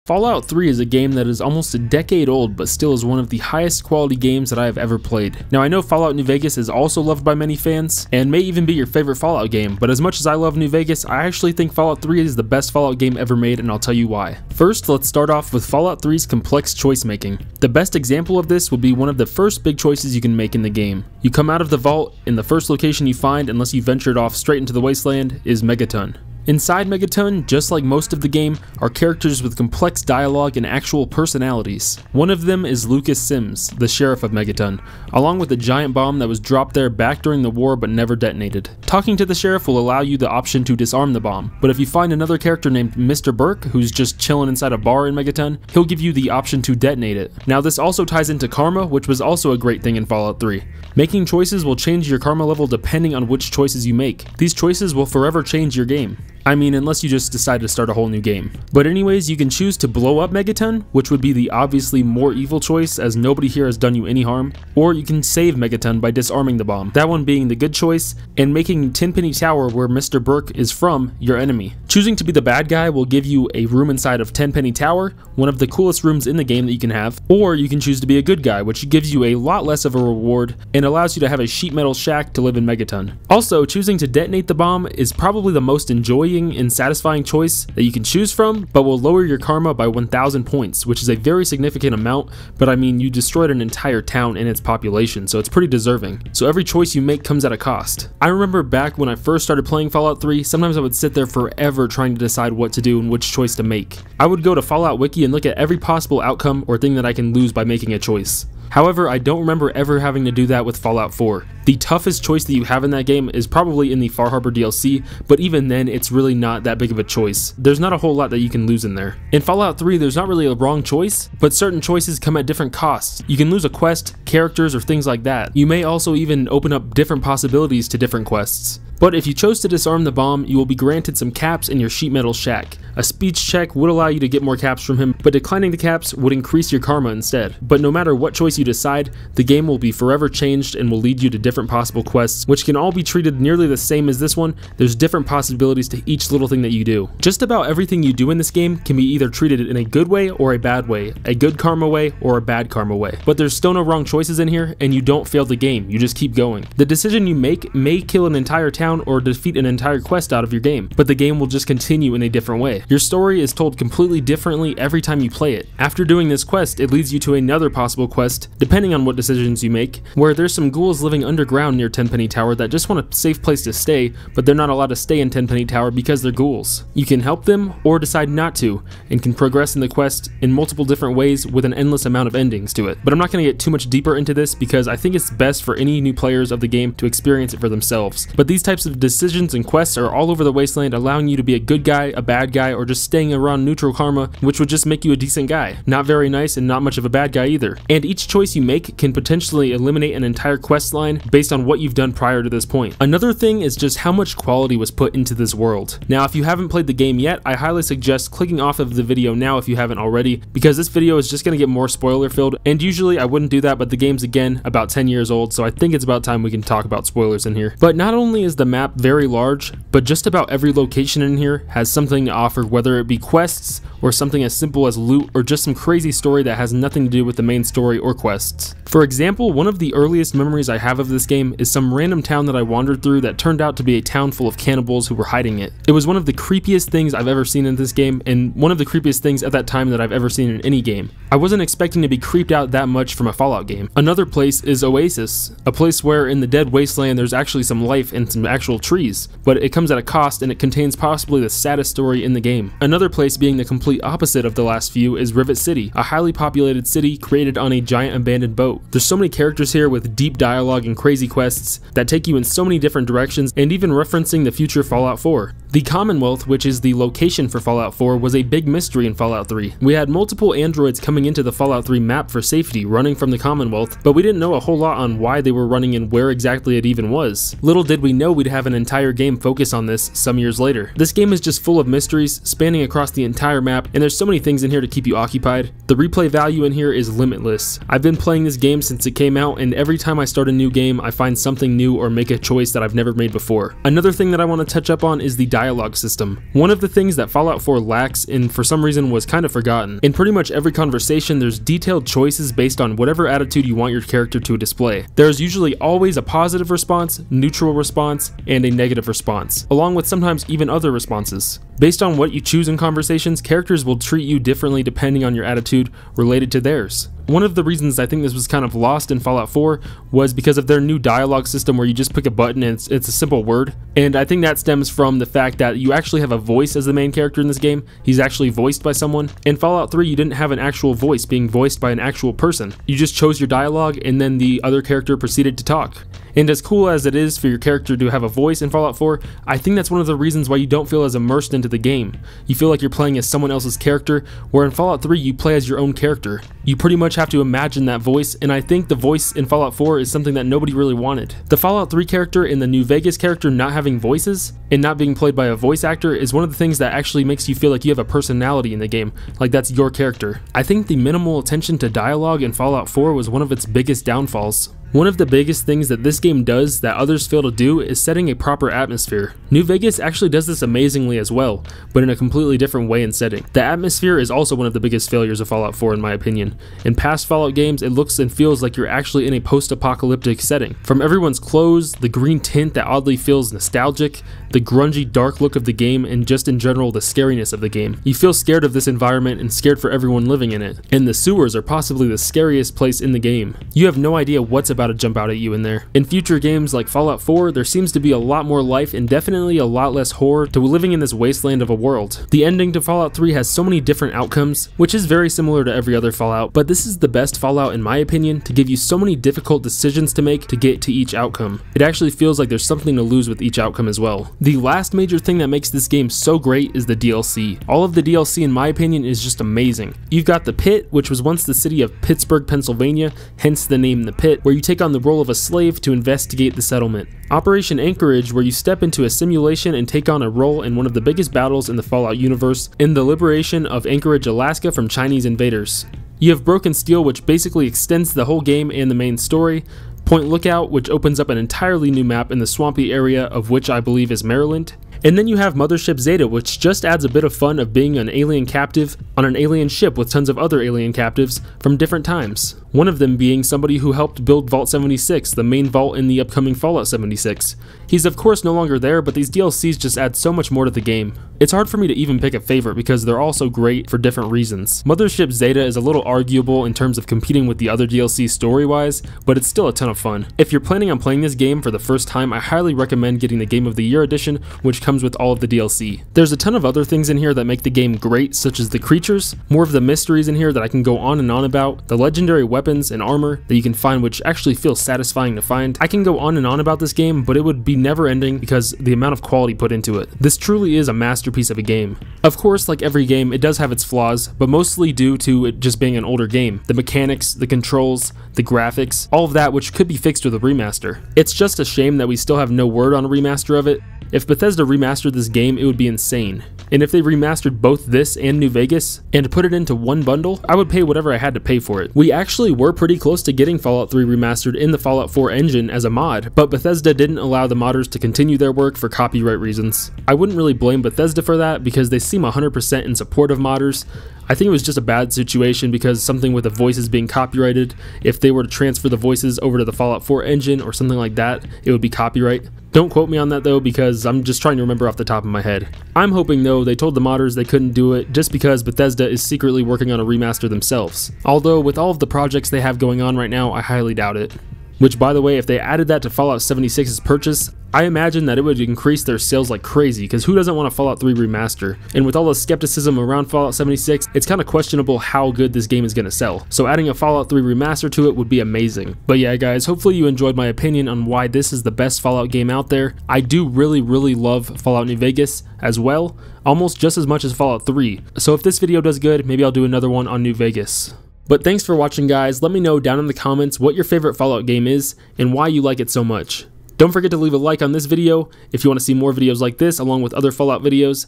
Fallout 3 is a game that is almost a decade old but still is one of the highest quality games that I have ever played. Now I know Fallout New Vegas is also loved by many fans and may even be your favorite Fallout game, but as much as I love New Vegas, I actually think Fallout 3 is the best Fallout game ever made, and I'll tell you why. First, let's start off with Fallout 3's complex choice making. The best example of this would be one of the first big choices you can make in the game. You come out of the vault, and the first location you find, unless you ventured off straight into the wasteland, is Megaton. Inside Megaton, just like most of the game, are characters with complex dialogue and actual personalities. One of them is Lucas Sims, the sheriff of Megaton, along with a giant bomb that was dropped there back during the war but never detonated. Talking to the sheriff will allow you the option to disarm the bomb, but if you find another character named Mr. Burke, who's just chilling inside a bar in Megaton, he'll give you the option to detonate it. Now this also ties into karma, which was also a great thing in Fallout 3. Making choices will change your karma level depending on which choices you make. These choices will forever change your game. I mean, unless you just decide to start a whole new game. But anyways, you can choose to blow up Megaton, which would be the obviously more evil choice as nobody here has done you any harm, or you can save Megaton by disarming the bomb, that one being the good choice, and making Tenpenny Tower, where Mr. Burke is from, your enemy. Choosing to be the bad guy will give you a room inside of Tenpenny Tower, one of the coolest rooms in the game that you can have, or you can choose to be a good guy, which gives you a lot less of a reward and allows you to have a sheet metal shack to live in Megaton. Also, choosing to detonate the bomb is probably the most enjoying and satisfying choice that you can choose from, but will lower your karma by 1,000 points, which is a very significant amount, but I mean, you destroyed an entire town and its population, so it's pretty deserving. So every choice you make comes at a cost. I remember back when I first started playing Fallout 3, sometimes I would sit there forever trying to decide what to do and which choice to make. I would go to Fallout Wiki and look at every possible outcome or thing that I can lose by making a choice. However, I don't remember ever having to do that with Fallout 4. The toughest choice that you have in that game is probably in the Far Harbor DLC, but even then, it's really not that big of a choice. There's not a whole lot that you can lose in there. In Fallout 3, there's not really a wrong choice, but certain choices come at different costs. You can lose a quest, characters, or things like that. You may also even open up different possibilities to different quests. But if you chose to disarm the bomb, you will be granted some caps in your sheet metal shack. A speech check would allow you to get more caps from him, but declining the caps would increase your karma instead. But no matter what choice you decide, the game will be forever changed and will lead you to different possible quests, which can all be treated nearly the same as this one. There's different possibilities to each little thing that you do. Just about everything you do in this game can be either treated in a good way or a bad way, a good karma way or a bad karma way. But there's still no wrong choices in here, and you don't fail the game, you just keep going. The decision you make may kill an entire town or defeat an entire quest out of your game, but the game will just continue in a different way. Your story is told completely differently every time you play it. After doing this quest, it leads you to another possible quest, depending on what decisions you make, where there's some ghouls living underground near Tenpenny Tower that just want a safe place to stay, but they're not allowed to stay in Tenpenny Tower because they're ghouls. You can help them or decide not to, and can progress in the quest in multiple different ways with an endless amount of endings to it. But I'm not going to get too much deeper into this because I think it's best for any new players of the game to experience it for themselves. But these types of decisions and quests are all over the wasteland, allowing you to be a good guy, a bad guy, or just staying around neutral karma, which would just make you a decent guy. Not very nice and not much of a bad guy either. And each choice you make can potentially eliminate an entire quest line based on what you've done prior to this point. Another thing is just how much quality was put into this world. Now, if you haven't played the game yet, I highly suggest clicking off of the video now if you haven't already, because this video is just going to get more spoiler filled, and usually I wouldn't do that, but the game's again about 10 years old, so I think it's about time we can talk about spoilers in here. But not only is the map very large, but just about every location in here has something to offer, whether it be quests or something as simple as loot or just some crazy story that has nothing to do with the main story or quests. For example, one of the earliest memories I have of this game is some random town that I wandered through that turned out to be a town full of cannibals who were hiding it. It was one of the creepiest things I've ever seen in this game, and one of the creepiest things at that time that I've ever seen in any game. I wasn't expecting to be creeped out that much from a Fallout game. Another place is Oasis, a place where in the dead wasteland there's actually some life and some actual trees, but it comes at a cost and it contains possibly the saddest story in the game. Another place being the complete opposite of the last few is Rivet City, a highly populated city created on a giant abandoned boat. There's so many characters here with deep dialogue and crazy quests that take you in so many different directions, and even referencing the future Fallout 4. The Commonwealth, which is the location for Fallout 4, was a big mystery in Fallout 3. We had multiple androids coming into the Fallout 3 map for safety, running from the Commonwealth, but we didn't know a whole lot on why they were running and where exactly it even was. Little did we know we'd have an entire game focus on this some years later. This game is just full of mysteries, spanning across the entire map, and there's so many things in here to keep you occupied. The replay value in here is limitless. I've been playing this game since it came out, and every time I start a new game, I find something new or make a choice that I've never made before. Another thing that I want to touch up on is the dialogue system. One of the things that Fallout 4 lacks and for some reason was kind of forgotten. In pretty much every conversation, there's detailed choices based on whatever attitude you want your character to display. There's usually always a positive response, neutral response, and a negative response, along with sometimes even other responses. Based on what you choose in conversations, characters will treat you differently depending on your attitude related to theirs. One of the reasons I think this was kind of lost in Fallout 4 was because of their new dialogue system where you just pick a button and it's a simple word. And I think that stems from the fact that you actually have a voice as the main character in this game. He's actually voiced by someone. In Fallout 3, you didn't have an actual voice being voiced by an actual person. You just chose your dialogue and then the other character proceeded to talk. And as cool as it is for your character to have a voice in Fallout 4, I think that's one of the reasons why you don't feel as immersed into the game. You feel like you're playing as someone else's character, where in Fallout 3 you play as your own character. You pretty much have to imagine that voice, and I think the voice in Fallout 4 is something that nobody really wanted. The Fallout 3 character and the New Vegas character not having voices, and not being played by a voice actor is one of the things that actually makes you feel like you have a personality in the game, like that's your character. I think the minimal attention to dialogue in Fallout 4 was one of its biggest downfalls. One of the biggest things that this game does that others fail to do is setting a proper atmosphere. New Vegas actually does this amazingly as well, but in a completely different way and setting. The atmosphere is also one of the biggest failures of Fallout 4 in my opinion. In past Fallout games, it looks and feels like you're actually in a post-apocalyptic setting. From everyone's clothes, the green tint that oddly feels nostalgic, the grungy dark look of the game, and just in general the scariness of the game. You feel scared of this environment and scared for everyone living in it. And the sewers are possibly the scariest place in the game. You have no idea what's about to jump out at you in there. In future games like Fallout 4, there seems to be a lot more life and definitely a lot less horror to living in this wasteland of a world. The ending to Fallout 3 has so many different outcomes, which is very similar to every other Fallout, but this is the best Fallout in my opinion to give you so many difficult decisions to make to get to each outcome. It actually feels like there's something to lose with each outcome as well. The last major thing that makes this game so great is the DLC. All of the DLC in my opinion is just amazing. You've got the Pit, which was once the city of Pittsburgh, Pennsylvania, hence the name The Pit, where you take on the role of a slave to investigate the settlement. Operation Anchorage, where you step into a simulation and take on a role in one of the biggest battles in the Fallout universe, in the liberation of Anchorage, Alaska from Chinese invaders. You have Broken Steel, which basically extends the whole game and the main story. Point Lookout, which opens up an entirely new map in the swampy area of which I believe is Maryland. And then you have Mothership Zeta, which just adds a bit of fun of being an alien captive on an alien ship with tons of other alien captives from different times. One of them being somebody who helped build Vault 76, the main vault in the upcoming Fallout 76. He's of course no longer there, but these DLCs just add so much more to the game. It's hard for me to even pick a favorite because they're all so great for different reasons. Mothership Zeta is a little arguable in terms of competing with the other DLC story-wise, but it's still a ton of fun. If you're planning on playing this game for the first time, I highly recommend getting the Game of the Year edition, which comes with all of the DLC. There's a ton of other things in here that make the game great, such as the creatures, more of the mysteries in here that I can go on and on about, the legendary weapons and armor that you can find which actually feels satisfying to find. I can go on and on about this game, but it would be never ending because the amount of quality put into it. This truly is a masterpiece of a game. Of course, like every game, it does have its flaws, but mostly due to it just being an older game. The mechanics, the controls, the graphics, all of that which could be fixed with a remaster. It's just a shame that we still have no word on a remaster of it. If Bethesda remastered this game, it would be insane. And if they remastered both this and New Vegas, and put it into one bundle, I would pay whatever I had to pay for it. We actually were pretty close to getting Fallout 3 remastered in the Fallout 4 engine as a mod, but Bethesda didn't allow the modders to continue their work for copyright reasons. I wouldn't really blame Bethesda for that because they seem 100% in support of modders. I think it was just a bad situation because something with the voices being copyrighted, if they were to transfer the voices over to the Fallout 4 engine or something like that, it would be copyright. Don't quote me on that though because I'm just trying to remember off the top of my head. I'm hoping though they told the modders they couldn't do it just because Bethesda is secretly working on a remaster themselves. Although with all of the projects they have going on right now, I highly doubt it. Which, by the way, if they added that to Fallout 76's purchase, I imagine that it would increase their sales like crazy, because who doesn't want a Fallout 3 remaster? And with all the skepticism around Fallout 76, it's kind of questionable how good this game is going to sell. So adding a Fallout 3 remaster to it would be amazing. But yeah guys, hopefully you enjoyed my opinion on why this is the best Fallout game out there. I do really love Fallout New Vegas as well, almost just as much as Fallout 3. So if this video does good, maybe I'll do another one on New Vegas. But thanks for watching guys, let me know down in the comments what your favorite Fallout game is and why you like it so much. Don't forget to leave a like on this video if you want to see more videos like this along with other Fallout videos.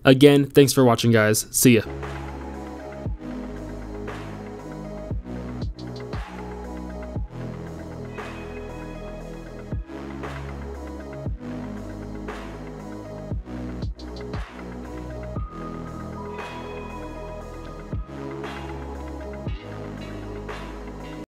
Again, thanks for watching guys, see ya.